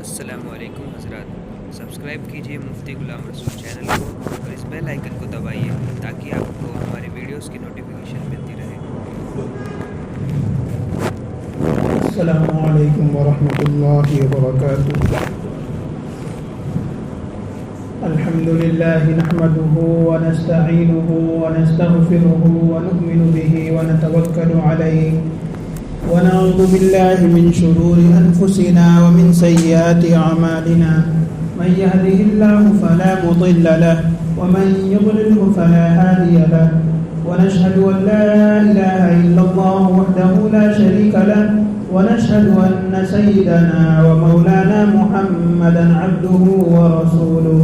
السلام علیکم حضرات، سبسکرائب کیجیے مفتی غلام رسول چینل کو اور اس بیل آئیکن کو دبائیے تاکہ آپ کو ہمارے ویڈیوز کی نوٹیفیکیشن ملتی رہے۔ السلام علیکم ورحمۃ اللہ وبرکاتہ۔ الحمد للہ نحمده ونستعینه ونستغفره ونؤمن به ونتوکل علیہ ونعوذ باللہ من شرور انفسنا ومن سیئات اعمالنا، من يهده الله فلا مضل له ومن يضلله فلا هادي له، ونشهد ان لا اله الا الله وحده لا شريك له، ونشهد أن سيدنا ومولانا محمدا عبده ورسوله.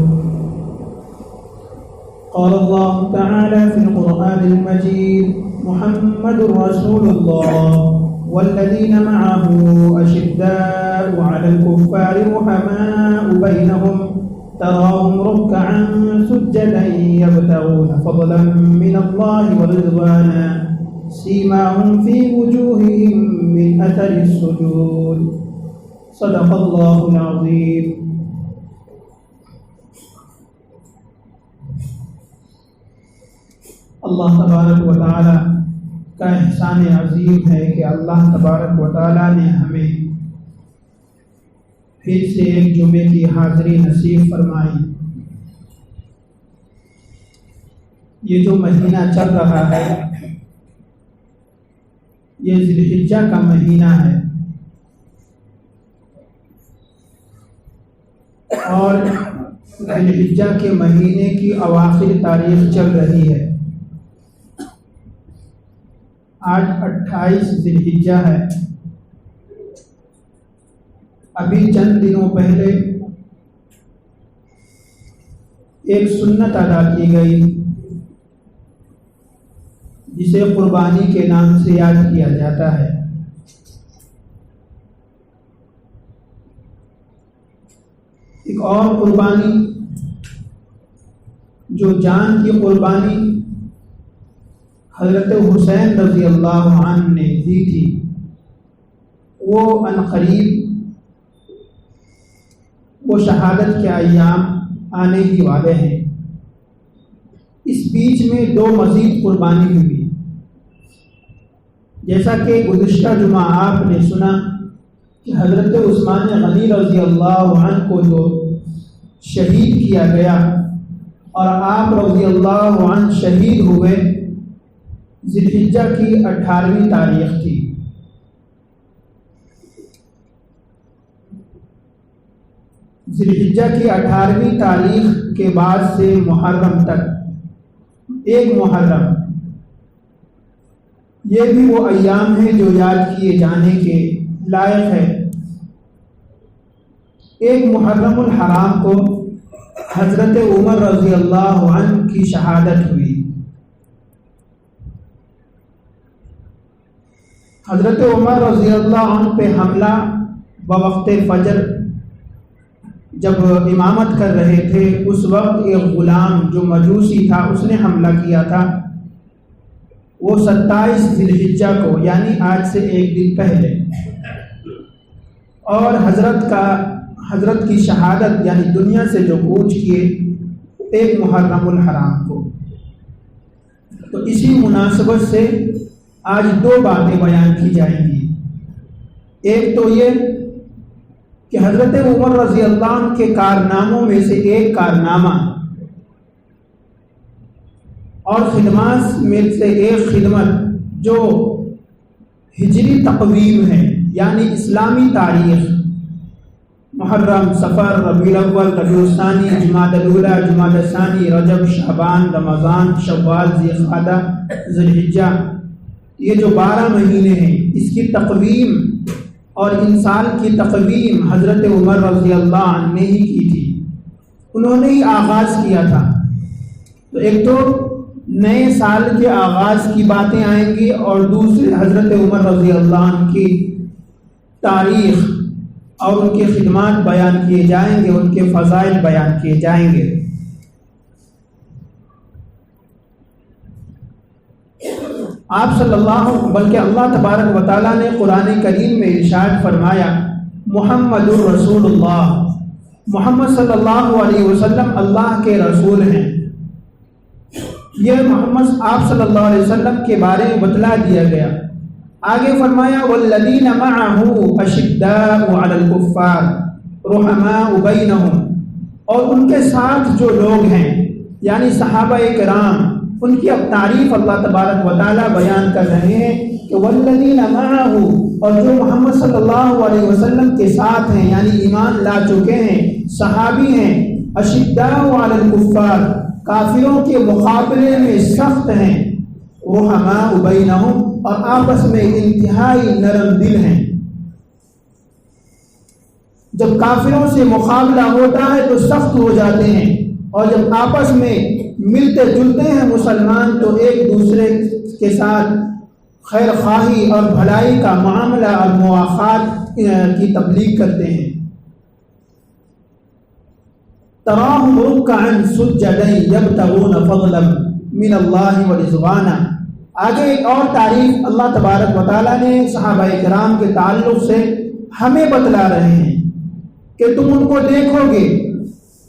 قال الله تعالى في القرآن المجيد: محمد رسول الله والذين معه أشداء على الكفار رحماء بينهم تراهم ركعا سجدا يبتغون فضلا من الله ورضوانا سيماهم في وجوههم من أثر السجود. صدق الله العظيم. اللہ تبارک و تعالی کا احسان عظیم ہے کہ اللہ تبارک و تعالی نے ہمیں پھر سے ایک جمعے کی حاضری نصیب فرمائی۔ یہ جو مہینہ چل رہا ہے یہ ذی الحجہ کا مہینہ ہے، اور ذی الحجہ کے مہینے کی اواخر تاریخ چل رہی ہے۔ آج 28 ذی الحجہ ہے۔ ابھی چند دنوں پہلے ایک سنت ادا کی گئی جسے قربانی کے نام سے یاد کیا جاتا ہے۔ ایک اور قربانی جو جان کی قربانی حضرت حسین رضی اللہ عنہ نے دی تھی، وہ عنقریب وہ شہادت کے ایام آنے ہی والے ہیں۔ اس بیچ میں 2 مزید قربانی ہوئی۔ جیسا کہ گزشتہ جمعہ آپ نے سنا کہ حضرت عثمان غنی رضی اللہ عنہ کو جو شہید کیا گیا اور آپ رضی اللہ عنہ شہید ہوئے، ذی الحجہ کی 18ویں تاریخ تھی۔ ذی الحجہ کی 18ویں تاریخ کے بعد سے محرم تک 1 محرم، یہ بھی وہ ایام ہیں جو یاد کیے جانے کے لائق ہے۔ 1 محرم الحرام کو حضرت عمر رضی اللہ عنہ کی شہادت ہوئی۔ حضرت عمر رضی اللہ عنہ پہ حملہ بوقت فجر جب امامت کر رہے تھے، اس وقت ایک غلام جو مجوسی تھا اس نے حملہ کیا تھا۔ وہ 27 ذی الحجہ کو، یعنی آج سے 1 دن پہلے، اور حضرت کی شہادت یعنی دنیا سے جو کوچ کیے 1 محرم الحرام کو۔ تو اسی مناسبت سے آج 2 باتیں بیان کی جائیں گی۔ ایک تو یہ کہ حضرت عمر رضی اللہ عنہ کے کارناموں میں سے ایک کارنامہ اور خدمات میں سے ایک خدمت جو ہجری تقویم ہے، یعنی اسلامی تاریخ، محرم، صفر، ربیع الاول، ربیع الثانی، جمادی الاولی، جمادی الثانی، رجب، شعبان، رمضان، شوال، ذی القعدہ، ذی الحجہ، یہ جو 12 مہینے ہیں، اس کی تقویم اور ان سال کی تقویم حضرت عمر رضی اللہ عنہ نے ہی کی تھی، انہوں نے ہی آغاز کیا تھا۔ تو ایک تو نئے سال کے آغاز کی باتیں آئیں گی، اور دوسرے حضرت عمر رضی اللہ عنہ کی تاریخ اور ان کی خدمات بیان کیے جائیں گے، ان کے فضائل بیان کیے جائیں گے۔ آپ صلی اللہ بلکہ اللہ تبارک و تعالیٰ نے قرآن کریم میں ارشاد فرمایا محمد الرسول اللہ، محمد صلی اللہ علیہ وسلم اللہ کے رسول ہیں۔ یہ محمد آپ صلی اللہ علیہ وسلم کے بارے میں بتلا دیا گیا۔ آگے فرمایا والذین معہ اشداء علی الکفار رحماء بینہم، اور ان کے ساتھ جو لوگ ہیں یعنی صحابہ کرام، ان کی اب تعریف اللہ تبارک و تعالیٰ بیان کر رہے ہیں کہ والذین معہ، اور جو محمد صلی اللہ علیہ وسلم کے ساتھ ہیں یعنی ایمان لا چکے ہیں، صحابی ہیں، اشداء علی الکفار، کافروں کے مقابلے میں سخت ہیں، رحماء بینہم، اور آپس میں انتہائی نرم دل ہیں۔ جب کافروں سے مقابلہ ہوتا ہے تو سخت ہو جاتے ہیں، اور جب آپس میں ملتے جلتے ہیں مسلمان تو ایک دوسرے کے ساتھ خیر خواہی اور بھلائی کا معاملہ اور مواخات کی تبلیغ کرتے ہیں۔ تراہم رکعا سجدا یبتغون فضلا من اللہ ورضوانا۔ آگے ایک اور تعریف اللہ تبارک و تعالیٰ نے صحابہ کرام کے تعلق سے ہمیں بتلا رہے ہیں کہ تم ان کو دیکھو گے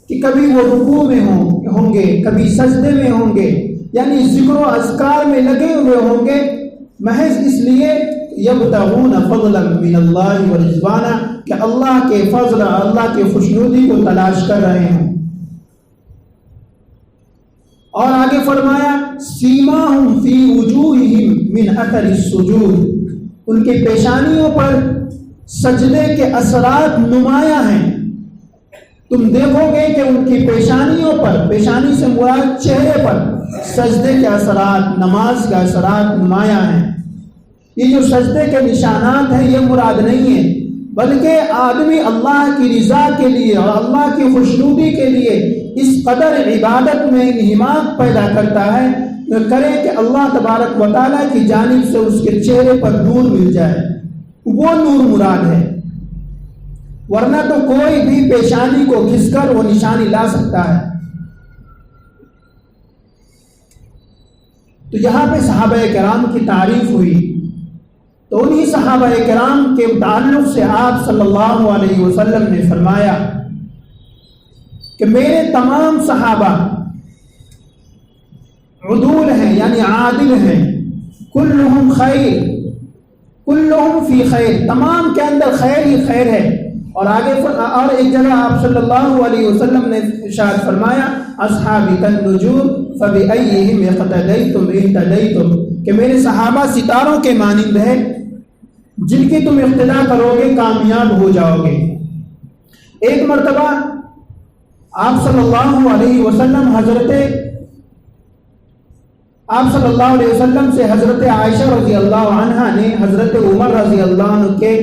کہ کبھی وہ رکوع میں ہوں گے، کبھی سجدے میں ہوں گے، یعنی ذکر و اذکار میں لگے ہوئے ہوں گے، محض اس لیے یبتغون فضلا من اللہ ورضوانا کہ اللہ کے فضل، اللہ کے خوشنودی کو تلاش کر رہے ہوں۔ اور آگے فرمایا سیماہم فی وجوہہم من اثر السجود، ان کے پیشانیوں پر سجدے کے اثرات نمایاں ہیں۔ تم دیکھو گے کہ ان کی پیشانیوں پر، پیشانی سے مراد چہرے پر، سجدے کے اثرات، نماز کے اثرات نمایاں ہیں۔ یہ جو سجدے کے نشانات ہیں یہ مراد نہیں ہے، بلکہ آدمی اللہ کی رضا کے لیے اور اللہ کی خوشنودی کے لیے اس قدر عبادت میں انہماک پیدا کرتا ہے کرے کہ اللہ تبارک و تعالیٰ کی جانب سے اس کے چہرے پر نور مل جائے، وہ نور مراد ہے۔ ورنہ تو کوئی بھی پیشانی کو گھس کر وہ نشانی لا سکتا ہے۔ تو یہاں پہ صحابہ کرام کی تعریف ہوئی، تو انہی صحابہ کرام کے تعلق سے آپ صلی اللہ علیہ وسلم نے فرمایا کہ میرے تمام صحابہ عدول ہیں یعنی عادل ہیں، کلہم خیر، کلہم فی خیر، تمام کے اندر خیر ہی خیر ہے۔ اور آگے اور ایک جگہ آپ صلی اللہ علیہ وسلم نے ارشاد فرمایا اصحابی کالنجوم فبأیہم اقتدیتم اہتدیتم، کہ میرے صحابہ ستاروں کے مانند ہیں، جن کی تم اقتدا کرو گے کامیاب ہو جاؤ گے۔ ایک مرتبہ آپ صلی اللہ علیہ وسلم سے حضرت عائشہ رضی اللہ عنہ نے حضرت عمر رضی اللہ عنہ کے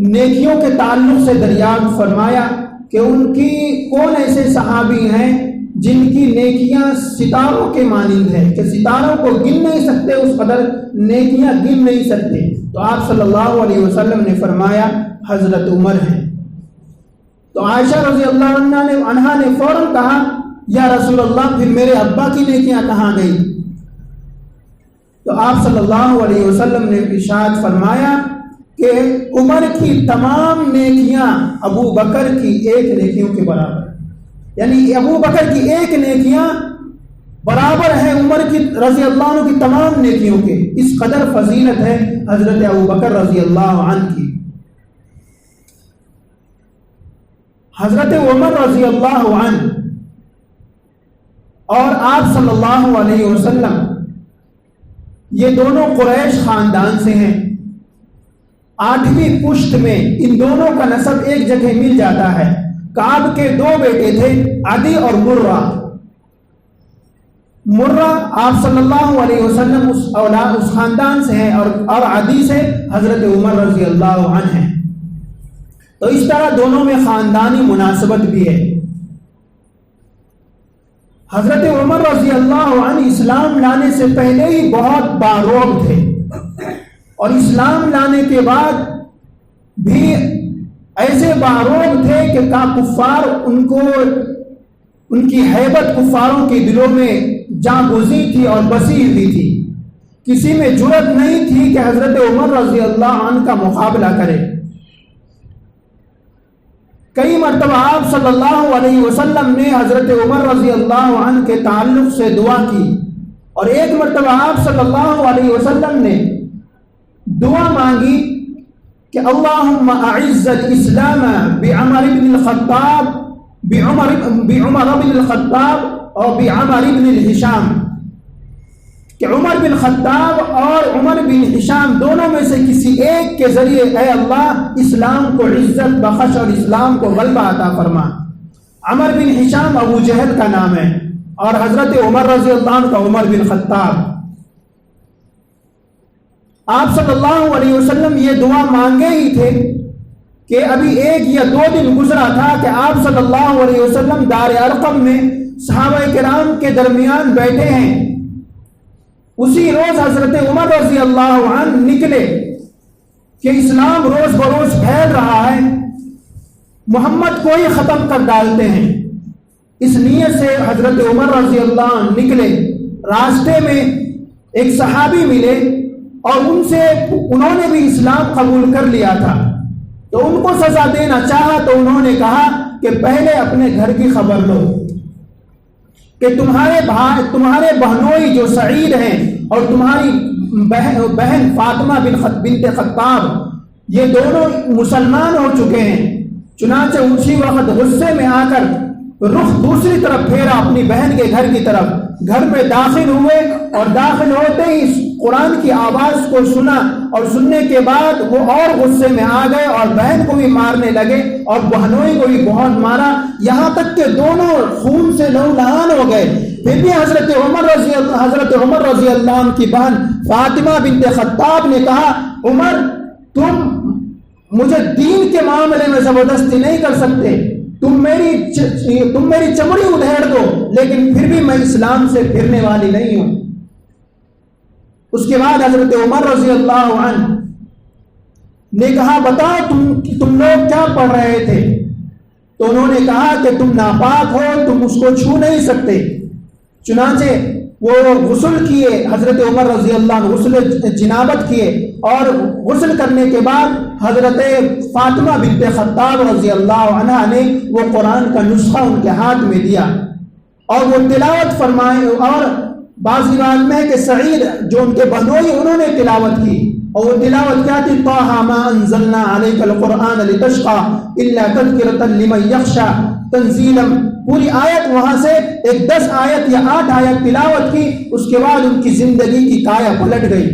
نیکیوں کے تعلق سے دریافت فرمایا کہ ان کی کون ایسے صحابی ہیں جن کی نیکیاں ستاروں کے مانند ہیں، کہ ستاروں کو گن نہیں سکتے، اس قدر نیکیاں گن نہیں سکتے۔ تو آپ صلی اللہ علیہ وسلم نے فرمایا حضرت عمر ہیں۔ تو عائشہ رضی اللہ عنہ نے فوراً کہا یا رسول اللہ پھر میرے ابا کی نیکیاں کہاں گئی؟ تو آپ صلی اللہ علیہ وسلم نے ارشاد فرمایا کہ عمر کی تمام نیکیاں ابو بکر کی ایک نیکیوں کے برابر، یعنی ابو بکر کی ایک نیکیاں برابر ہے عمر کی رضی اللہ عنہ کی تمام نیکیوں کے۔ اس قدر فضیلت ہے حضرت ابو بکر رضی اللہ عنہ کی۔ حضرت عمر رضی اللہ عنہ اور آپ صلی اللہ علیہ وسلم یہ دونوں قریش خاندان سے ہیں، 8ویں پشت میں ان دونوں کا نسب ایک جگہ مل جاتا ہے۔ کعب کے 2 بیٹے تھے، عدی اور مرہ۔ مرہ آپ صلی اللہ علیہ وسلم اس خاندان سے ہیں اور عدی سے حضرت عمر رضی اللہ عنہ ہیں۔ تو اس طرح دونوں میں خاندانی مناسبت بھی ہے۔ حضرت عمر رضی اللہ عنہ اسلام لانے سے پہلے ہی بہت باروق تھے، اور اسلام لانے کے بعد بھی ایسے باروق تھے کہ کفار ان کی ہیبت کفاروں کے دلوں میں جاں گزی تھی اور بسی ہوئی تھی۔ کسی میں جرأت نہیں تھی کہ حضرت عمر رضی اللہ عنہ کا مقابلہ کرے۔ کئی مرتبہ آپ صلی اللہ علیہ وسلم نے حضرت عمر رضی اللہ عنہ کے تعلق سے دعا کی، اور ایک مرتبہ آپ صلی اللہ علیہ وسلم نے دعا مانگی کہ اللہم اعز الاسلام بعمر بن الخطاب بعمر بن الخطاب اور بعمر بن الحشام، کہ عمر بن خطاب اور عمر بن حشام دونوں میں سے کسی ایک کے ذریعے اے اللہ اسلام کو عزت بخش اور اسلام کو غلبہ عطا فرما۔ عمر بن حشام ابو جہل کا نام ہے، اور حضرت عمر رضی اللہ عنہ کا عمر بن خطاب۔ آپ صلی اللہ علیہ وسلم یہ دعا مانگے ہی تھے کہ ابھی 1 یا 2 دن گزرا تھا کہ آپ صلی اللہ علیہ وسلم دار ارقم میں صحابہ کرام کے درمیان بیٹھے ہیں۔ اسی روز حضرت عمر رضی اللہ عنہ نکلے کہ اسلام روز بروز پھیل رہا ہے، محمد کو ہی ختم کر ڈالتے ہیں۔ اس نیت سے حضرت عمر رضی اللہ عنہ نکلے۔ راستے میں ایک صحابی ملے اور انہوں نے بھی اسلام قبول کر لیا تھا، تو ان کو سزا دینا چاہا تو انہوں نے کہا کہ پہلے اپنے گھر کی خبر لو کہ تمہارے بہنوئی جو سعید ہیں اور تمہاری بہن فاطمہ بنت خطاب یہ دونوں مسلمان ہو چکے ہیں۔ چنانچہ اسی وقت غصے میں آ کر رخ دوسری طرف پھیرا اپنی بہن کے گھر کی طرف، گھر میں داخل ہوئے اور داخل ہوتے ہی قرآن کی آواز کو سنا، اور سننے کے بعد وہ اور غصے میں آ گئے اور بہن کو بھی مارنے لگے اور بہنوئی کو بھی بہت مارا، یہاں تک کہ دونوں خون سے لہولہان ہو گئے۔ پھر بھی حضرت عمر رضی اللہ عنہ کی بہن فاطمہ بنت خطاب نے کہا عمر تم مجھے دین کے معاملے میں زبردستی نہیں کر سکتے، تم میری چمڑی ادھیڑ دو، لیکن پھر بھی میں اسلام سے پھرنے والی نہیں ہوں۔ اس کے بعد حضرت عمر رضی اللہ عنہ نے کہا بتاؤ تم لوگ کیا پڑھ رہے تھے؟ تو انہوں نے کہا کہ تم ناپاک ہو، تم اس کو چھو نہیں سکتے۔ چنانچہ وہ غسل کیے، حضرت عمر رضی اللہ عنہ غسل جنابت کیے، اور غسل کرنے کے بعد حضرت فاطمہ بنت خطاب رضی اللہ عنہ نے وہ قرآن کا نسخہ ان کے ہاتھ میں دیا اور وہ تلاوت فرمائے، اور بعض روایت میں ہے کہ سعید جو ان کے بہنوئی انہوں نے تلاوت کی، اور وہ تلاوت کیا تھی طٰہٰ مَا أَنزَلْنَا عَلَيْكَ الْقُرْآنَ لِتَشْقَىٰ إِلَّا تَذْكِرَةً لِمَن يَخْشَىٰ تنزیلاً، پوری آیت وہاں سے ایک 10 آیت یا 8 آیت تلاوت کی۔ اس کے بعد ان کی زندگی کی کایا پلٹ گئی،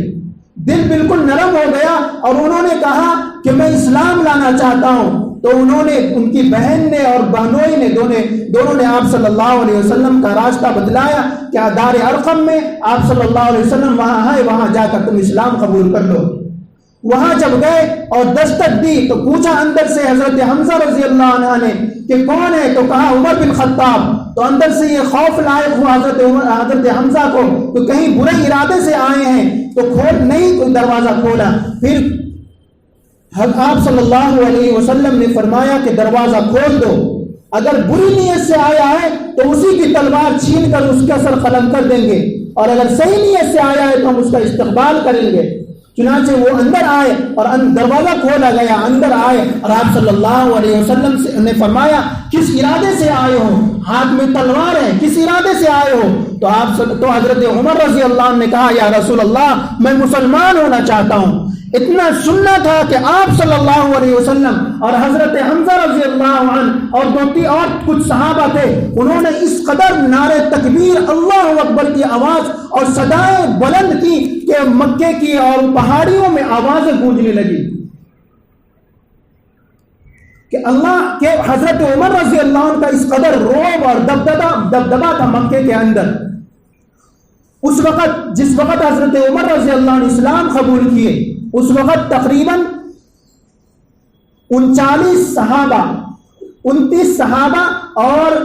دل بالکل نرم ہو گیا، اور انہوں نے کہا کہ میں اسلام لانا چاہتا ہوں۔ تو انہوں نے، ان کی بہن نے اور بہنوئی نے دونوں نے آپ صلی اللہ علیہ وسلم کا راستہ بدلایا کہ دار ارقم میں آپ صلی اللہ علیہ وسلم وہاں ہے، وہاں جا کر تم اسلام قبول کر لو۔ وہاں جب گئے اور دستک دی تو پوچھا اندر سے حضرت حمزہ رضی اللہ عنہ نے کہ کون ہے؟ تو کہا عمر بن خطاب۔ تو اندر سے یہ خوف لائق ہوا حضرت حمزہ کو کہ کہیں برے ارادے سے آئے ہیں، تو نہیں دروازہ کھولا۔ پھر آپ صلی اللہ علیہ وسلم نے فرمایا کہ دروازہ کھول دو، اگر بری نیت سے آیا ہے تو اسی کی تلوار چھین کر اس کا سر قلم کر دیں گے، اور اگر صحیح نیت سے آیا ہے تو ہم اس کا استقبال کریں گے۔ چنانچہ وہ اندر آئے اور دروازہ کھولا گیا، اندر آئے اور آپ صلی اللہ علیہ وسلم نے فرمایا کس ارادے سے آئے ہو؟ ہاتھ میں تلوار ہے، کس ارادے سے آئے ہو؟ تو حضرت عمر رضی اللہ عنہ نے کہا یا رسول اللہ میں مسلمان ہونا چاہتا ہوں۔ اتنا سننا تھا کہ آپ صلی اللہ علیہ وسلم اور حضرت حمزہ رضی اللہ عنہ اور کچھ صحابہ تھے، انہوں نے اس قدر نعرے تکبیر اللہ اکبر کی آواز اور صدائیں بلند کی کہ مکے کی اور پہاڑیوں میں آوازیں گونجنے لگی کہ اللہ کے حضرت عمر رضی اللہ عنہ کا اس قدر رعب اور دبدبا تھا مکے کے اندر۔ اس وقت جس وقت حضرت عمر رضی اللہ عنہ اسلام قبول کیے، اس وقت تقریباً 39 صحابہ اور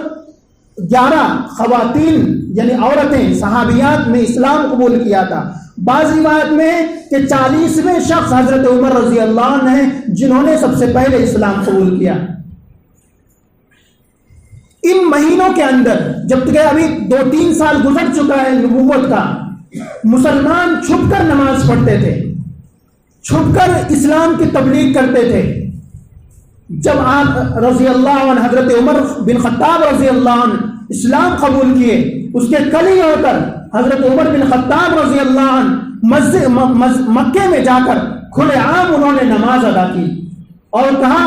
11 خواتین یعنی عورتیں صحابیات نے اسلام قبول کیا تھا۔ بعض روایت میں ہے کہ 40ویں شخص حضرت عمر رضی اللہ عنہ ہیں جنہوں نے سب سے پہلے اسلام قبول کیا۔ ان مہینوں کے اندر جب تک ابھی 2-3 سال گزر چکا ہے نبوت کا، مسلمان چھپ کر نماز پڑھتے تھے، چھپ کر اسلام کی تبلیغ کرتے تھے، جب آپ رضی اللہ عنہ حضرت عمر بن خطاب رضی اللہ عنہ اسلام قبول کیے، اس کے کل ہی ہو کر حضرت عمر بن خطاب رضی اللہ عنہ مکے میں جا کر کھلے عام انہوں نے نماز ادا کی اور کہا،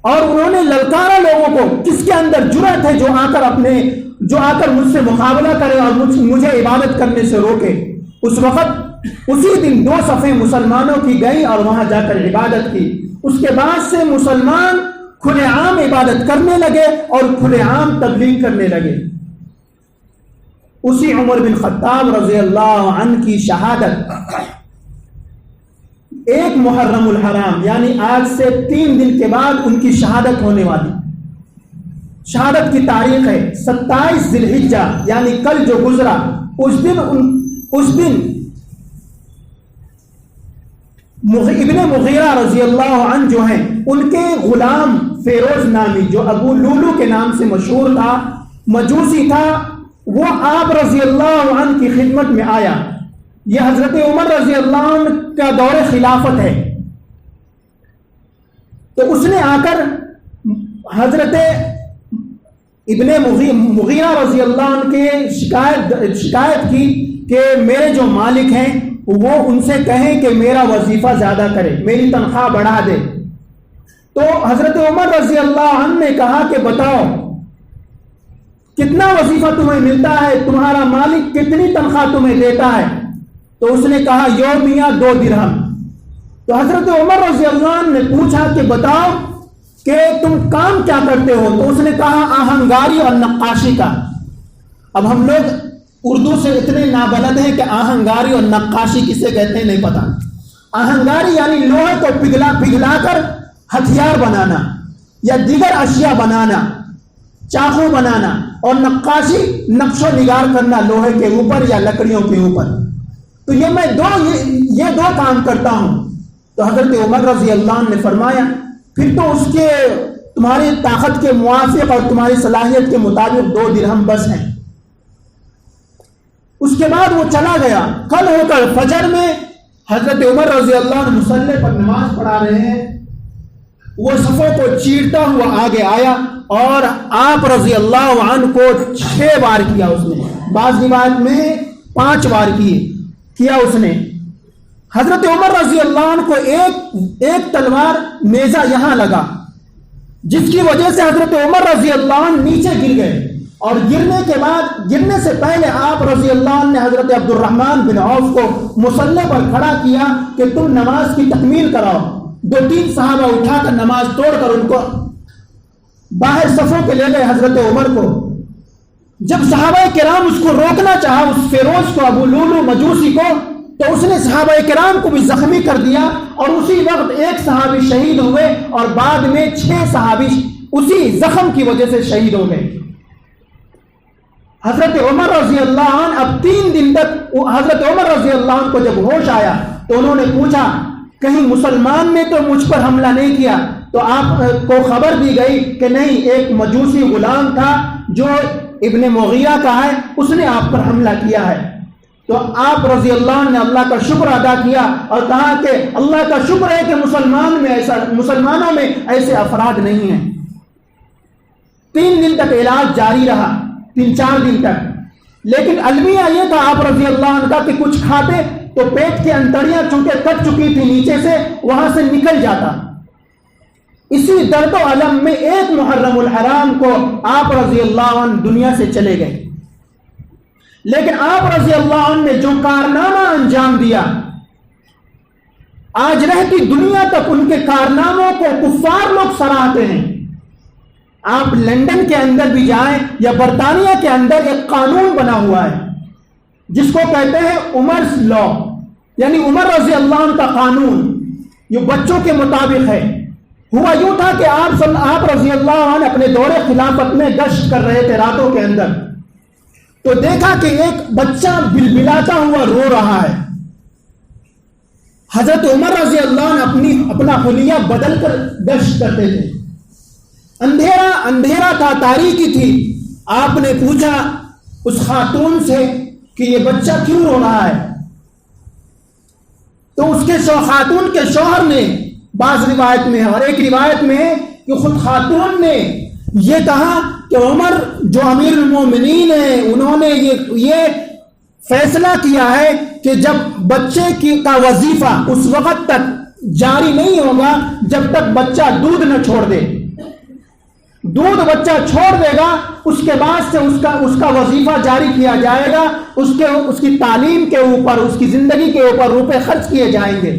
اور انہوں نے للکارا لوگوں کو، کس کے اندر جرأت ہے جو آ کر مجھ سے مقابلہ کرے اور مجھے عبادت کرنے سے روکے۔ اس وقت اسی دن 2 صفیں مسلمانوں کی گئی اور وہاں جا کر عبادت کی۔ اس کے بعد سے مسلمان کھلے عام عبادت کرنے لگے اور کھلے عام تبلیغ کرنے لگے۔ اسی عمر بن خطاب رضی اللہ عنہ کی شہادت 1 محرم الحرام یعنی آج سے 3 دن کے بعد ان کی شہادت ہونے والی۔ شہادت کی تاریخ ہے 27 ذی الحجہ یعنی کل جو گزرا، اس دن ابن مغیرہ رضی اللہ عنہ جو ہیں، ان کے غلام فیروز نامی جو ابو لولو کے نام سے مشہور تھا، مجوسی تھا، وہ آپ رضی اللہ عنہ کی خدمت میں آیا۔ یہ حضرت عمر رضی اللہ عنہ کا دور خلافت ہے، تو اس نے آ کر حضرت ابن مغیرہ رضی اللہ عنہ کے شکایت کی کہ میرے جو مالک ہیں وہ ان سے کہیں کہ میرا وظیفہ زیادہ کرے، میری تنخواہ بڑھا دے۔ تو حضرت عمر رضی اللہ عنہ نے کہا کہ بتاؤ کتنا وظیفہ تمہیں ملتا ہے، تمہارا مالک کتنی تنخواہ تمہیں دیتا ہے؟ تو اس نے کہا یومیہ 2 درہم۔ تو حضرت عمر رضی اللہ عنہ نے پوچھا کہ بتاؤ کہ تم کام کیا کرتے ہو؟ تو اس نے کہا آہنگاری اور نقاشی کا۔ اب ہم لوگ اردو سے اتنے نابلد ہیں کہ آہنگاری اور نقاشی کسے کہتے ہیں نہیں پتا۔ آہنگاری یعنی لوہے کو پگھلا کر ہتھیار بنانا یا دیگر اشیاء بنانا، چاقو بنانا، اور نقاشی نقش و نگار کرنا لوہے کے اوپر یا لکڑیوں کے اوپر۔ تو یہ دو کام کرتا ہوں۔ تو حضرت عمر رضی اللہ عنہ نے فرمایا پھر تو اس کے تمہاری طاقت کے موافق اور تمہاری صلاحیت کے مطابق 2 درہم بس ہیں۔ اس کے بعد وہ چلا گیا۔ کل ہو کر فجر میں حضرت عمر رضی اللہ عنہ مصلی پر نماز پڑھا رہے ہیں، وہ صفوں کو چیرتا ہوا آگے آیا اور آپ رضی اللہ عنہ کو 6 بار کیا اس نے، بعض روایت میں 5 بار کیا اس نے۔ حضرت عمر رضی اللہ عنہ کو ایک تلوار نیزہ یہاں لگا، جس کی وجہ سے حضرت عمر رضی اللہ عنہ نیچے گر گئے، اور گرنے سے پہلے آپ رضی اللہ عنہ نے حضرت عبد الرحمن بن عوف کو مصلی پر کھڑا کیا کہ تم نماز کی تکمیل کراؤ۔ 2-3 صحابہ اٹھا کر نماز توڑ کر ان کو باہر صفوں کے لے گئے حضرت عمر کو۔ جب صحابہ کرام اس کو روکنا چاہا، اس فیروز کو، ابو لولو مجوسی کو، تو اس نے صحابہ کرام کو بھی زخمی کر دیا، اور اسی وقت 1 صحابی شہید ہوئے اور بعد میں 6 صحابی اسی زخم کی وجہ سے شہید ہو گئے۔ حضرت عمر رضی اللہ عنہ اب 3 دن تک، حضرت عمر رضی اللہ عنہ کو جب ہوش آیا تو انہوں نے پوچھا کہیں مسلمان نے تو مجھ پر حملہ نہیں کیا؟ تو آپ کو خبر دی گئی کہ نہیں، ایک مجوسی غلام تھا جو ابن مغیرہ کا ہے، اس نے آپ پر حملہ کیا ہے۔ تو آپ رضی اللہ عنہ نے اللہ کا شکر ادا کیا اور کہا کہ اللہ کا شکر ہے کہ مسلمانوں میں ایسے افراد نہیں ہیں۔ 3 دن تک علاج جاری رہا، 3-4 دن تک، لیکن المیہ یہ تھا آپ رضی اللہ عنہ کا کہ کچھ کھاتے تو پیٹ کی انتڑیاں چونکہ کٹ چکی تھی نیچے سے، وہاں سے نکل جاتا۔ اسی درد و علم میں 1 محرم الحرام کو آپ رضی اللہ عنہ دنیا سے چلے گئے، لیکن آپ رضی اللہ عنہ نے جو کارنامہ انجام دیا، آج رہتی دنیا تک ان کے کارناموں کو کفار لوگ سراہتے ہیں۔ آپ لندن کے اندر بھی جائیں یا برطانیہ کے اندر ایک قانون بنا ہوا ہے جس کو کہتے ہیں عمر's لا، یعنی عمر رضی اللہ عنہ کا قانون، یہ بچوں کے مطابق ہے۔ ہوا یوں تھا کہ آپ رضی اللہ عنہ اپنے دور خلافت میں گشت کر رہے تھے راتوں کے اندر، تو دیکھا کہ ایک بچہ بلبلاتا ہوا رو رہا ہے۔ حضرت عمر رضی اللہ عنہ اپنا حلیہ بدل کر گشت کرتے تھے۔ اندھیرا تھا، تاریکی تھی۔ آپ نے پوچھا اس خاتون سے کہ یہ بچہ کیوں رو رہا ہے؟ تو اس کے خاتون کے شوہر نے، بعض روایت میں اور ایک روایت میں کہ خود خاتون نے یہ کہا کہ عمر جو امیر المومنین ہیں انہوں نے یہ فیصلہ کیا ہے کہ جب بچے کا وظیفہ اس وقت تک جاری نہیں ہوگا جب تک بچہ دودھ نہ چھوڑ دے. دودھ بچہ چھوڑ دے گا اس کے بعد سے اس کا وظیفہ جاری کیا جائے گا. اس کی تعلیم کے اوپر, اس کی زندگی کے اوپر روپے خرچ کیے جائیں گے.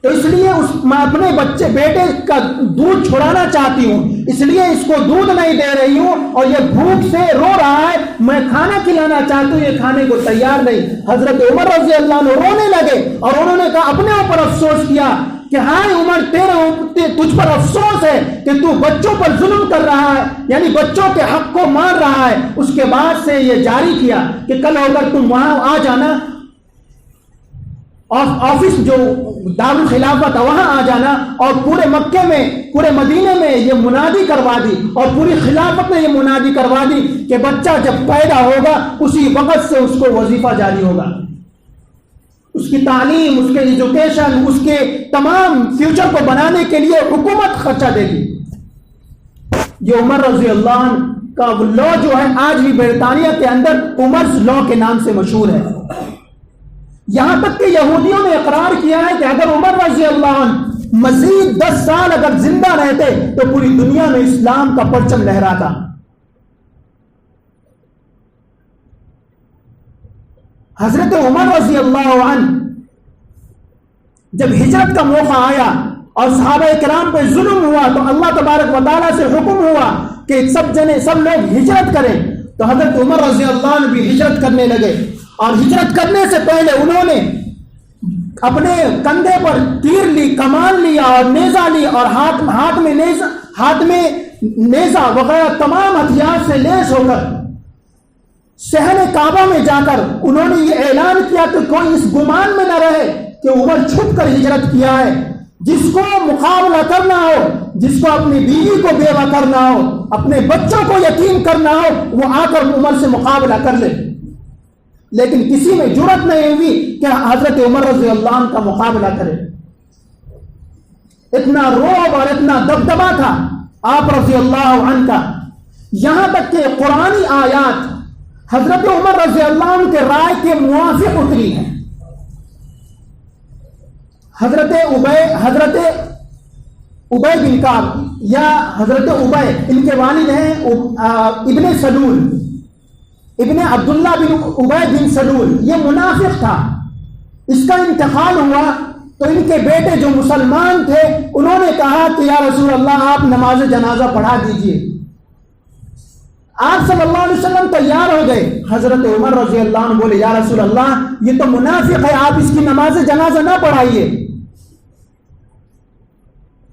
تو اس لیے میں اپنے بیٹے کا دودھ چھڑانا چاہتی ہوں, اس لیے اس کو دودھ نہیں دے رہی ہوں, اور یہ بھوک سے رو رہا ہے, میں کھانا کھلانا چاہتی ہوں, یہ کھانے کو تیار نہیں. حضرت عمر رضی اللہ عنہ رونے لگے اور انہوں نے کہا, اپنے اوپر افسوس کیا کہ ہائے عمر, تجھ پر افسوس ہے کہ تو بچوں پر ظلم کر رہا ہے, یعنی بچوں کے حق کو مار رہا ہے. اس کے بعد سے یہ جاری کیا کہ کل اگر تم وہاں آ جانا, آفس جو دارالخلافت وہاں آ جانا, اور پورے مکے میں, پورے مدینے میں یہ منادی کروا دی, اور پوری خلافت میں یہ منادی کروا دی کہ بچہ جب پیدا ہوگا اسی وقت سے اس کو وظیفہ جاری ہوگا. اس کی تعلیم, اس کے ایجوکیشن, اس کے تمام فیوچر کو بنانے کے لیے حکومت خرچہ دے گی. یہ عمر رضی اللہ عنہ کا لا جو ہے آج بھی برطانیہ کے اندر عمر's لا کے نام سے مشہور ہے. یہاں تک کہ یہودیوں نے اقرار کیا ہے کہ اگر عمر رضی اللہ عنہ مزید 10 سال اگر زندہ رہتے تو پوری دنیا میں اسلام کا پرچم لہراتا. حضرت عمر رضی اللہ عنہ جب ہجرت کا موقع آیا اور صحابہ کرام پہ ظلم ہوا تو اللہ تبارک و تعالیٰ سے حکم ہوا کہ سب لوگ ہجرت کریں. تو حضرت عمر رضی اللہ عنہ بھی ہجرت کرنے لگے, اور ہجرت کرنے سے پہلے انہوں نے اپنے کندھے پر تیر لی, کمان لیا اور نیزہ لی, اور ہاتھ میں نیزہ وغیرہ تمام ہتھیار سے لیس ہو کر صحن کعبہ میں جا کر انہوں نے یہ اعلان کیا کہ کوئی اس گمان میں نہ رہے کہ عمر چھپ کر ہجرت کیا ہے. جس کو مقابلہ کرنا ہو, جس کو اپنی بیوی کو بیوہ کرنا ہو, اپنے بچوں کو یتیم کرنا ہو, وہ آ کر عمر سے مقابلہ کر لے. لیکن کسی میں جرأت نہیں ہوئی کہ حضرت عمر رضی اللہ عنہ کا مقابلہ کرے. اتنا رعب اور اتنا دبدبا تھا آپ رضی اللہ عنہ کا, یہاں تک کہ قرآنی آیات حضرت عمر رضی اللہ عنہ کے رائے کے موافق اتری ہیں. حضرت ابی بن کعب یا حضرت ابی, ان کے والد ہیں ابن سلول, ابن عبداللہ بن ابی بن سلول. یہ منافق تھا, اس کا انتقال ہوا تو ان کے بیٹے جو مسلمان تھے انہوں نے کہا کہ یا رسول اللہ آپ نماز جنازہ پڑھا دیجئے. آپ صلی اللہ علیہ وسلم تیار ہو گئے. حضرت عمر رضی اللہ عنہ بولے, یا رسول اللہ یہ تو منافق ہے, آپ اس کی نماز جنازہ نہ پڑھائیے.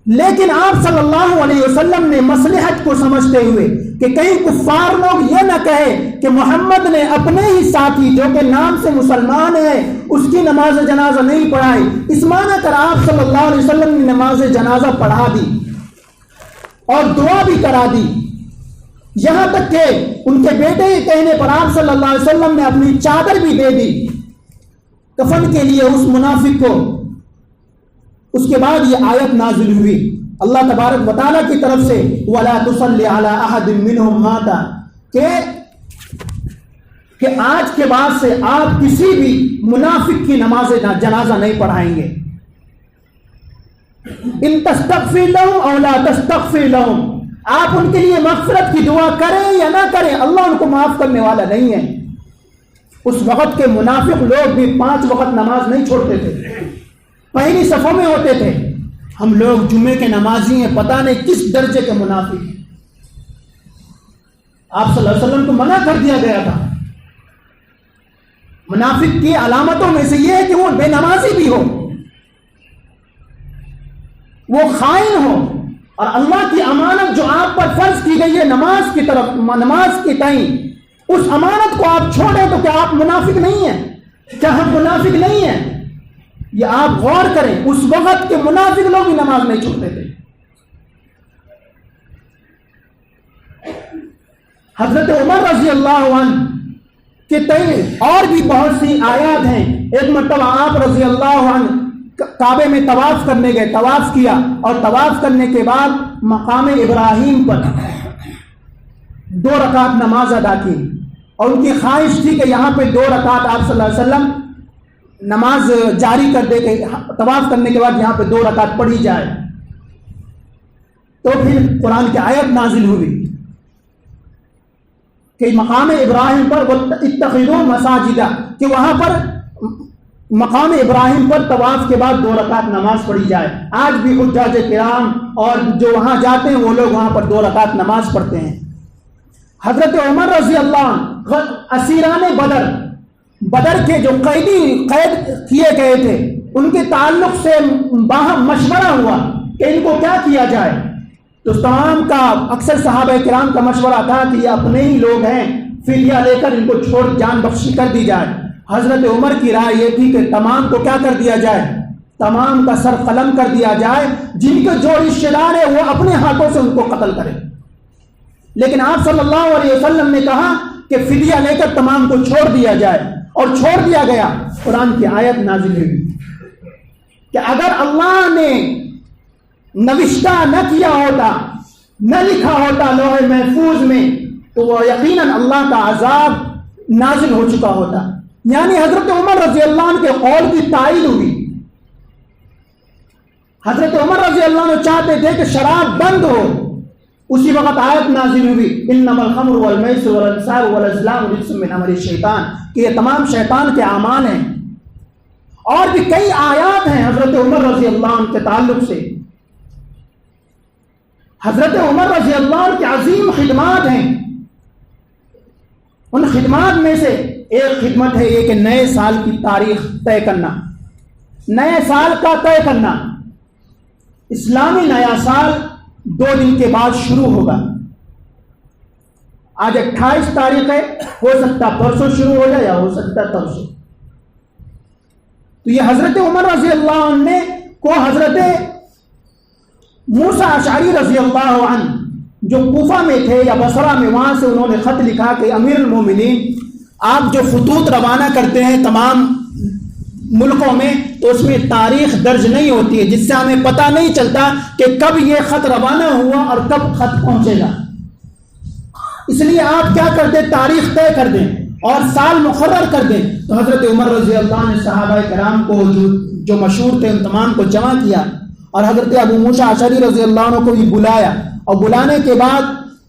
لیکن آپ صلی اللہ علیہ وسلم نے مصلحت کو سمجھتے ہوئے کہ کہیں کفار لوگ یہ نہ کہے کہ محمد نے اپنے ہی ساتھی جو کہ نام سے مسلمان ہے اس کی نماز جنازہ نہیں پڑھائی, اس معنی کر آپ صلی اللہ علیہ وسلم نے نماز جنازہ پڑھا دی اور دعا بھی کرا دی. یہاں تک کہ ان کے بیٹے کے کہنے پر آپ صلی اللہ علیہ وسلم نے اپنی چادر بھی دے دی کفن کے لیے اس منافق کو. اس کے بعد یہ آیت نازل ہوئی اللہ تبارک و تعالیٰ کی طرف سے, وَلَا تُصَلِّ عَلَىٰ أَحَدٍ مِّنْهُمْ مَاتَ, کہ آج کے بعد سے آپ کسی بھی منافق کی نماز جنازہ نہیں پڑھائیں گے. ان تستغفر لهم او لا تستغفر لهم, آپ ان کے لیے مغفرت کی دعا کریں یا نہ کریں, اللہ ان کو معاف کرنے والا نہیں ہے. اس وقت کے منافق لوگ بھی 5 وقت نماز نہیں چھوڑتے تھے, پہلی صفوں میں ہوتے تھے. ہم لوگ جمعے کے نمازی ہیں, پتہ نہیں کس درجے کے منافق ہیں. آپ صلی اللہ علیہ وسلم کو منع کر دیا گیا تھا. منافق کی علامتوں میں سے یہ ہے کہ وہ بے نمازی بھی ہو, وہ خائن ہو, اور اللہ کی امانت جو آپ پر فرض کی گئی ہے نماز کی طرف, نماز کے ٹائم, اس امانت کو آپ چھوڑیں تو کیا آپ منافق نہیں ہیں؟ کیا ہم منافق نہیں ہیں؟ یہ آپ غور کریں. اس وقت کے منافق لوگ بھی نماز نہیں چھوڑتے تھے. حضرت عمر رضی اللہ عنہ کے تئیں اور بھی بہت سی آیات ہیں. ایک مرتبہ آپ رضی اللہ عنہ کعبے میں طواف کرنے گئے, طواف کیا, اور طواف کرنے کے بعد مقام ابراہیم پر 2 رکعت نماز ادا کی، اور ان کی خواہش تھی کہ یہاں پہ 2 رکعت آپ صلی اللہ علیہ وسلم نماز جاری کر دے کہ طواف کرنے کے بعد یہاں پہ 2 رکعت پڑھی جائے. تو پھر قرآن کی آیت نازل ہوئی کہ مقام ابراہیم پر اتخذوا مساجدہ، کہ وہاں پر مقام ابراہیم پر طواف کے بعد 2 رکعت نماز پڑھی جائے. آج بھی حجاج کرام اور جو وہاں جاتے ہیں وہ لوگ وہاں پر 2 رکعت نماز پڑھتے ہیں. حضرت عمر رضی اللہ عنہ اسیران بدر کے جو قید کیے گئے تھے، ان کے تعلق سے باہم مشورہ ہوا کہ ان کو کیا کیا جائے. تو تمام کا اکثر صحابہ کرام کا مشورہ تھا کہ یہ اپنے ہی لوگ ہیں، فدیہ لے کر ان کو چھوڑ جان بخشی کر دی جائے. حضرت عمر کی رائے یہ تھی کہ تمام کو کیا کر دیا جائے، تمام کا سر قلم کر دیا جائے، جن کے جو رشتہ دار ہیں وہ اپنے ہاتھوں سے ان کو قتل کریں. لیکن آپ صلی اللہ علیہ وسلم نے کہا کہ فدیہ لے کر تمام کو چھوڑ دیا جائے، اور چھوڑ دیا گیا. قرآن کی آیت نازل ہوئی کہ اگر اللہ نے نوشتہ نہ کیا ہوتا، نہ لکھا ہوتا لوح محفوظ میں، تو وہ یقیناً اللہ کا عذاب نازل ہو چکا ہوتا. یعنی حضرت عمر رضی اللہ عنہ کے قول کی تائید ہوئی. حضرت عمر رضی اللہ عنہ چاہتے تھے کہ شراب بند ہو. اسی وقت آیت نازل ہوئی انما الخمر والمیسر والانصاب والازلام رجس من عمل الشیطان، کہ یہ تمام شیطان کے اعمال ہیں. اور بھی کئی آیات ہیں حضرت عمر رضی اللہ عنہ کے تعلق سے. حضرت عمر رضی اللہ عنہ کی عظیم خدمات ہیں. ان خدمات میں سے ایک خدمت ہے یہ کہ نئے سال کی تاریخ طے کرنا، نئے سال کا طے کرنا. اسلامی نیا سال 2 دن کے بعد شروع ہوگا. آج 28 تاریخ ہے، ہو سکتا پرسوں شروع ہو جائے یا ہو سکتا پرسوں. تو یہ حضرت عمر رضی اللہ عنہ کو حضرت موسیٰ اشعری رضی اللہ عنہ جو کوفہ میں تھے یا بصرہ میں، وہاں سے انہوں نے خط لکھا کہ امیر المومنین، آپ جو خطوط روانہ کرتے ہیں تمام ملکوں میں، تو اس میں تاریخ درج نہیں ہوتی ہے، جس سے ہمیں پتہ نہیں چلتا کہ کب یہ خط روانہ ہوا اور کب خط پہنچے گا. اس لیے آپ کیا کر دیں، تاریخ طے کر دیں اور سال مقرر کر دیں. تو حضرت عمر رضی اللہ عنہ نے صحابہ کرام کو جو مشہور تھے ان تمام کو جمع کیا، اور حضرت ابو موسیٰ اشعری رضی اللہ عنہ کو بھی بلایا، اور بلانے کے بعد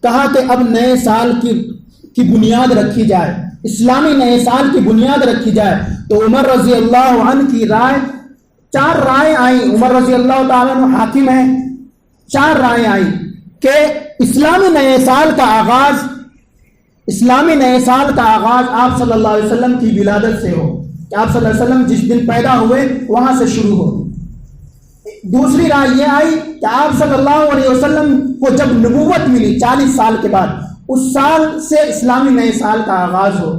کہا کہ اب نئے سال کی بنیاد رکھی جائے، اسلامی نئے سال کی بنیاد رکھی جائے. تو عمر رضی اللہ عنہ کی رائے، 4 رائے آئیں. عمر رضی اللہ تعالیٰ عنہ حاکم ہیں. 4 رائے آئیں کہ اسلامی نئے سال کا آغاز آپ صلی اللہ علیہ وسلم کی ولادت سے ہو، کہ آپ صلی اللہ علیہ وسلم جس دن پیدا ہوئے وہاں سے شروع ہو. دوسری رائے یہ آئی کہ آپ صلی اللہ علیہ وسلم کو جب نبوت ملی 40 سال کے بعد، اس سال سے اسلامی نئے سال کا آغاز ہو،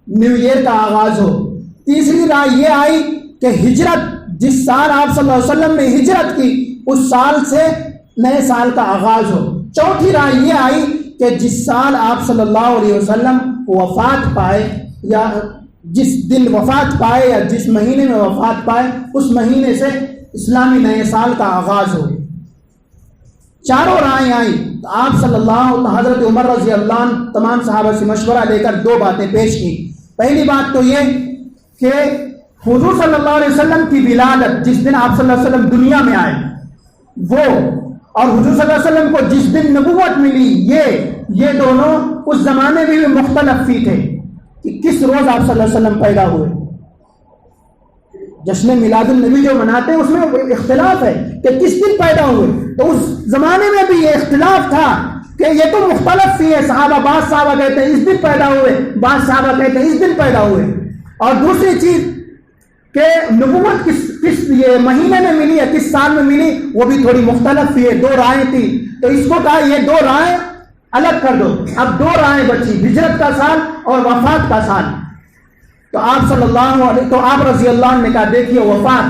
نیو ایئر کا آغاز ہو. تیسری رائے یہ آئی کہ ہجرت، جس سال آپ صلی اللہ علیہ وسلم نے ہجرت کی اس سال سے نئے سال کا آغاز ہو. چوتھی رائے یہ آئی کہ جس سال آپ صلی اللہ علیہ وسلم وفات پائے، یا جس دن وفات پائے یا جس مہینے میں وفات پائے، اس مہینے سے اسلامی نئے سال کا آغاز ہو. 4 رائے آئیں. تو آپ صلی اللہ حضرت عمر رضی اللہ عنہ تمام صحابہ سے مشورہ لے کر 2 باتیں پیش کی. پہلی بات تو یہ کہ حضور صلی اللہ علیہ وسلم کی ولادت، جس دن آپ صلی اللہ علیہ وسلم دنیا میں آئے وہ، اور حضور صلی اللہ علیہ وسلم کو جس دن نبوت ملی، یہ دونوں اس زمانے میں بھی مختلف فی تھے کہ کس روز آپ صلی اللہ علیہ وسلم پیدا ہوئے. جشن میلاد النبی جو مناتے ہیں اس میں اختلاف ہے کہ کس دن پیدا ہوئے. تو اس زمانے میں بھی یہ اختلاف تھا کہ یہ تو مختلف فی ہے. صحابہ، بعض صحابہ کہتے ہیں اس دن پیدا ہوئے، بعض صحابہ کہتے ہیں اس دن پیدا ہوئے. اور دوسری چیز کہ نبوت کس یہ مہینے میں ملی یا کس سال میں ملی، وہ بھی تھوڑی مختلف فی ہے. 2 رائیں تھی. تو اس کو کہا یہ 2 رائیں الگ کر دو. اب 2 رائیں بچی، ہجرت کا سال اور وفات کا سال. تو آپ صلی اللہ علیہ تو آپ رضی اللہ عنہ نے کہا دیکھیے وفات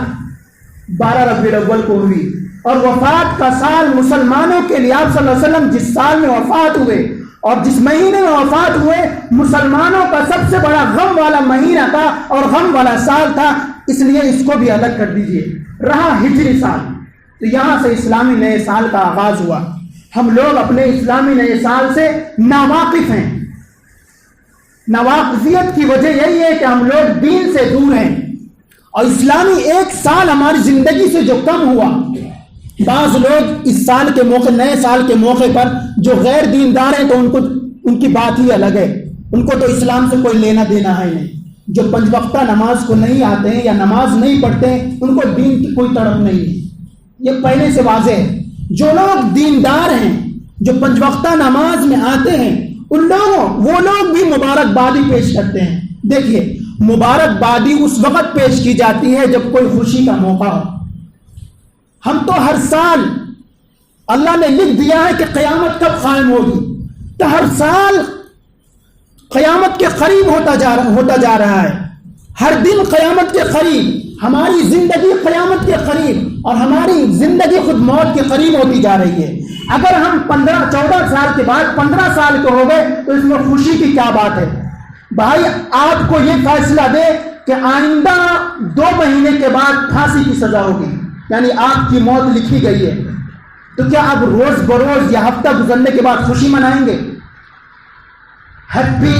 12 ربیع الاول کو ہوئی، اور وفات کا سال مسلمانوں کے لیے آپ صلی اللہ علیہ وسلم جس سال میں وفات ہوئے اور جس مہینے میں وفات ہوئے، مسلمانوں کا سب سے بڑا غم والا مہینہ تھا اور غم والا سال تھا، اس لیے اس کو بھی الگ کر دیجئے. رہا ہجری سال، تو یہاں سے اسلامی نئے سال کا آغاز ہوا. ہم لوگ اپنے اسلامی نئے سال سے ناواقف ہیں. ناواقفیت کی وجہ یہی ہے کہ ہم لوگ دین سے دور ہیں، اور اسلامی ایک سال ہماری زندگی سے جو کم ہوا. بعض لوگ اس سال کے موقع، نئے سال کے موقع پر جو غیر دیندار ہیں تو ان کی بات ہی الگ ہے. ان کو تو اسلام سے کوئی لینا دینا ہے نہیں. جو 5 وقتہ نماز کو نہیں آتے ہیں یا نماز نہیں پڑھتے ہیں ان کو دین کی کوئی تڑپ نہیں ہے. یہ پہلے سے واضح ہے. جو لوگ دیندار ہیں، جو 5 وقتہ نماز میں آتے ہیں، وہ لوگ بھی مبارکبادی پیش کرتے ہیں. دیکھیے، مبارکبادی اس وقت پیش کی جاتی ہے جب کوئی خوشی کا موقع ہو. ہم تو ہر سال اللہ نے لکھ دیا ہے کہ قیامت کب قائم ہوگی، تو ہر سال قیامت کے قریب ہوتا جا رہا ہے. ہر دن قیامت کے قریب، ہماری زندگی قیامت کے قریب، اور ہماری زندگی خود موت کے قریب ہوتی جا رہی ہے. اگر ہم 14 سال کے بعد 15 سال کے ہو گئے تو اس میں خوشی کی کیا بات ہے؟ بھائی آپ کو یہ فیصلہ دے کہ آئندہ 2 مہینے کے بعد پھانسی کی سزا ہوگی، یعنی آپ کی موت لکھی گئی ہے، تو کیا آپ روز بروز یا ہفتہ گزرنے کے بعد خوشی منائیں گے؟ ہیپی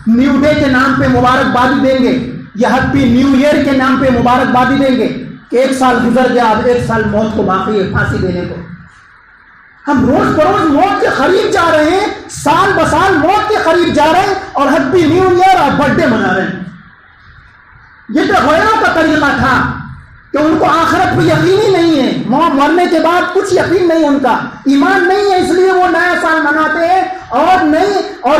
نیو ڈے کے نام پہ مبارکبادی دیں گے، یا ہیپی نیو ایئر کے نام پہ مبارکبادی دیں گے کہ 1 سال گزر گیا، اب 1 سال موت کو باقی ہے پھانسی دینے کو؟ ہم روز بروز موت کے قریب جا رہے ہیں، سال بسال موت کے قریب جا رہے ہیں، اور ہیپی نیو ایئر اور برتھ ڈے منا رہے ہیں. یہ تو غیروں کا طریقہ تھا کہ ان کو آخرت پہ یقین ہی نہیں ہے، مرنے کے بعد کچھ یقین نہیں، ان کا ایمان نہیں ہے، اس لیے وہ نیا سال مناتے ہیں اور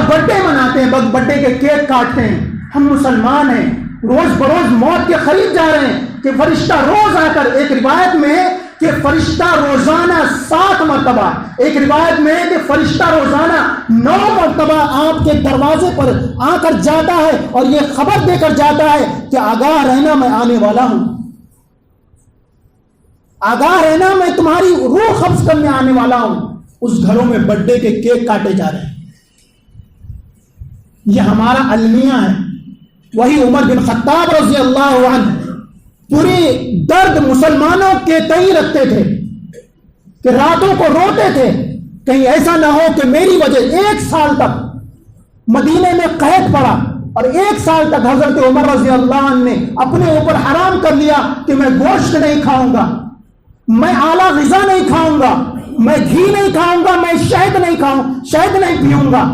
برتھ ڈے مناتے ہیں، برتھ ڈے کے کیک کاٹتے ہیں. ہم مسلمان ہیں، روز بروز موت کے قریب جا رہے ہیں کہ فرشتہ روز آ کر، ایک روایت میں ہے کہ فرشتہ روزانہ 7 مرتبہ، ایک روایت میں ہے کہ فرشتہ روزانہ 9 مرتبہ آپ کے دروازے پر آ کر جاتا ہے اور یہ خبر دے کر جاتا ہے کہ آگاہ رہنا میں آنے والا ہوں، آگاہ رہنا میں تمہاری روح قبض کرنے آنے والا ہوں. اس گھروں میں برتھ ڈے کے کیک کاٹے جا رہے ہیں. یہ ہمارا المیہ ہے. وہی عمر بن خطاب رضی اللہ عنہ پوری درد مسلمانوں کے تئیں رکھتے تھے کہ راتوں کو روتے تھے کہیں ایسا نہ ہو کہ میری وجہ 1 سال تک مدینے میں قحط پڑا، اور 1 سال تک حضرت عمر رضی اللہ عنہ نے اپنے اوپر حرام کر لیا کہ میں گوشت نہیں کھاؤں گا، میں اعلیٰ غذا نہیں کھاؤں گا، میں گھی نہیں کھاؤں گا، میں شہد نہیں پیوں گا،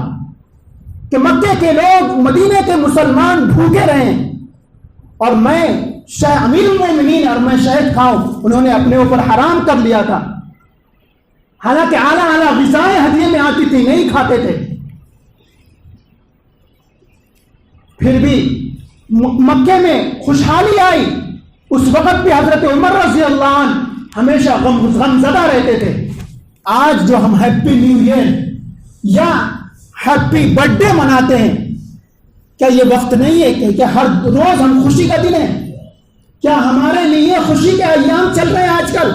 کہ مکے کے لوگ، مدینے کے مسلمان بھوکے رہیں اور میں امیر المومنین اور میں شہد کھاؤں. انہوں نے اپنے اوپر حرام کر لیا تھا، حالانکہ اعلیٰ غذائیں ہدیے میں آتی تھی، نہیں کھاتے تھے. پھر بھی مکے میں خوشحالی آئی، اس وقت بھی حضرت عمر رضی اللہ عنہ ہمیشہ غم زدہ رہتے تھے. آج جو ہم ہیپی نیو ایئر یا ہیپی برتھ ڈے مناتے ہیں، کیا یہ وقت نہیں ہے کہ ہر روز ہم خوشی کا دن ہے؟ کیا ہمارے لیے خوشی کے ایام چل رہے ہیں آج کل؟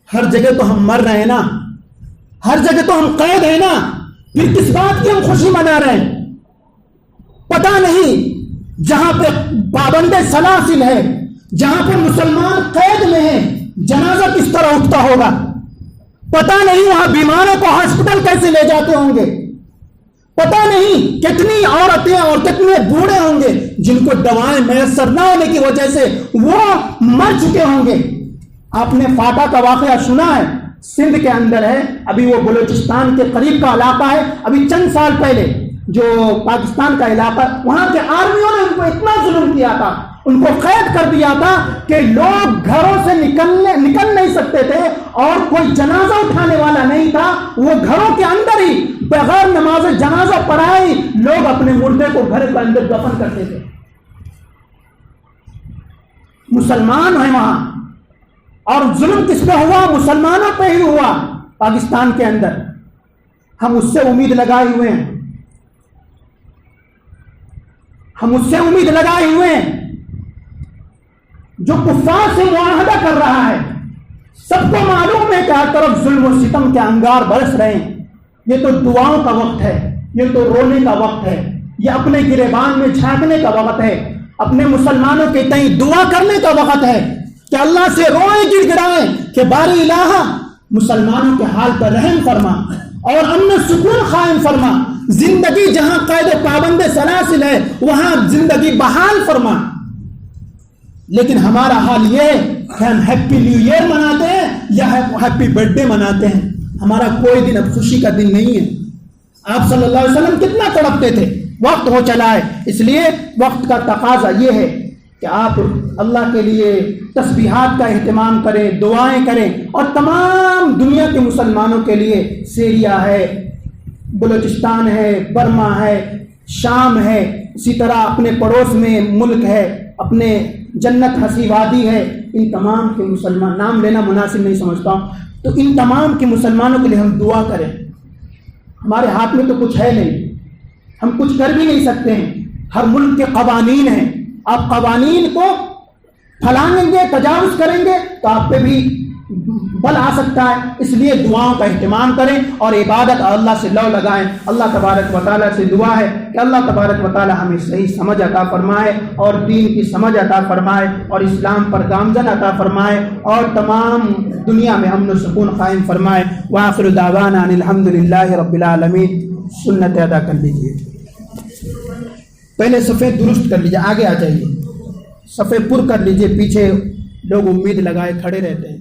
ہر جگہ تو ہم مر رہے ہیں نا، ہر جگہ تو ہم قید ہیں نا، پھر کس بات کی ہم خوشی منا رہے ہیں؟ پتہ نہیں جہاں پہ پابند سلاسل ہے، جہاں پہ مسلمان قید میں ہیں، جنازہ کس طرح اٹھتا ہوگا؟ پتہ نہیں وہاں بیماروں کو ہاسپٹل کیسے لے جاتے ہوں گے؟ پتہ نہیں کتنی عورتیں اور کتنے بوڑھے ہوں گے جن کو دوائیں میسر نہ ہونے کی وجہ سے وہ مر چکے ہوں گے. آپ نے فاٹا کا واقعہ سنا ہے، سندھ کے اندر ہے، ابھی وہ بلوچستان کے قریب کا علاقہ ہے. ابھی چند سال پہلے جو پاکستان کا علاقہ، وہاں کے آرمیوں نے ان کو اتنا ظلم کیا تھا، ان کو قید کر دیا تھا کہ لوگ گھروں سے نکل نہیں سکتے تھے، اور کوئی جنازہ اٹھانے والا نہیں تھا. وہ گھروں کے اندر ہی بغیر نماز جنازہ پڑھائے لوگ اپنے مردے کو گھر کے اندر دفن کرتے تھے. مسلمان ہیں وہاں، اور ظلم کس پہ ہوا؟ مسلمانوں پہ ہی ہوا پاکستان کے اندر. ہم اس سے امید لگائے ہوئے ہیں، ہم اس سے امید لگائے ہوئے ہیں جو کفار سے معاہدہ کر رہا ہے. سب کو معلوم ہے کہ ہر طرف ظلم و ستم کے انگار برس رہے ہیں. یہ تو دعاؤں کا وقت ہے، یہ تو رونے کا وقت ہے، یہ اپنے گریبان میں جھانکنے کا وقت ہے، اپنے مسلمانوں کے تئیں دعا کرنے کا وقت ہے کہ کہ اللہ سے روئیں گڑ گڑائیں کہ باری الہ مسلمانوں کے حال پر رحم فرما اور امن سکون قائم فرما، زندگی جہاں قید و پابند سلاسل ہے وہاں زندگی بحال فرما۔ لیکن ہمارا حال یہ ہے کہ ہم ہیپی نیو ایئر مناتے ہیں یا ہیپی برتھ ڈے مناتے ہیں، ہمارا کوئی دن اب خوشی کا دن نہیں ہے۔ آپ صلی اللہ علیہ وسلم کتنا تڑپتے تھے، وقت ہو چلا ہے، اس لیے وقت کا تقاضا یہ ہے کہ آپ اللہ کے لیے تسبیحات کا اہتمام کریں، دعائیں کریں، اور تمام دنیا کے مسلمانوں کے لیے سیریا ہے، بلوچستان ہے، برما ہے، شام ہے، اسی طرح اپنے پڑوس میں ملک ہے، اپنے جنت ہنسی وادی ہے، ان تمام کے مسلمان، نام لینا مناسب نہیں سمجھتا ہوں، تو ان تمام کے مسلمانوں کے لیے ہم دعا کریں۔ ہمارے ہاتھ میں تو کچھ ہے نہیں، ہم کچھ کر بھی نہیں سکتے ہیں، ہر ملک کے قوانین ہیں، آپ قوانین کو پھلانگیں گے، تجاوز کریں گے تو آپ پہ بھی بل آ سکتا ہے، اس لیے دعاؤں کا اہتمام کریں اور عبادت اللہ سے لو لگائیں۔ اللہ تبارک و تعالیٰ سے دعا ہے کہ اللہ تبارک و تعالیٰ ہمیں صحیح سمجھ عطا فرمائے اور دین کی سمجھ عطا فرمائے اور اسلام پر گامزن عطا فرمائے اور تمام دنیا میں امن و سکون قائم فرمائے۔ وآخر دعوانا ان الحمدللہ رب العالمین۔ سنت ادا کر لیجیے، پہلے صفحے درست کر لیجیے، آگے آ جائیے، صفحے پر کر لیجیے، پیچھے لوگ امید لگائے کھڑے رہتے ہیں۔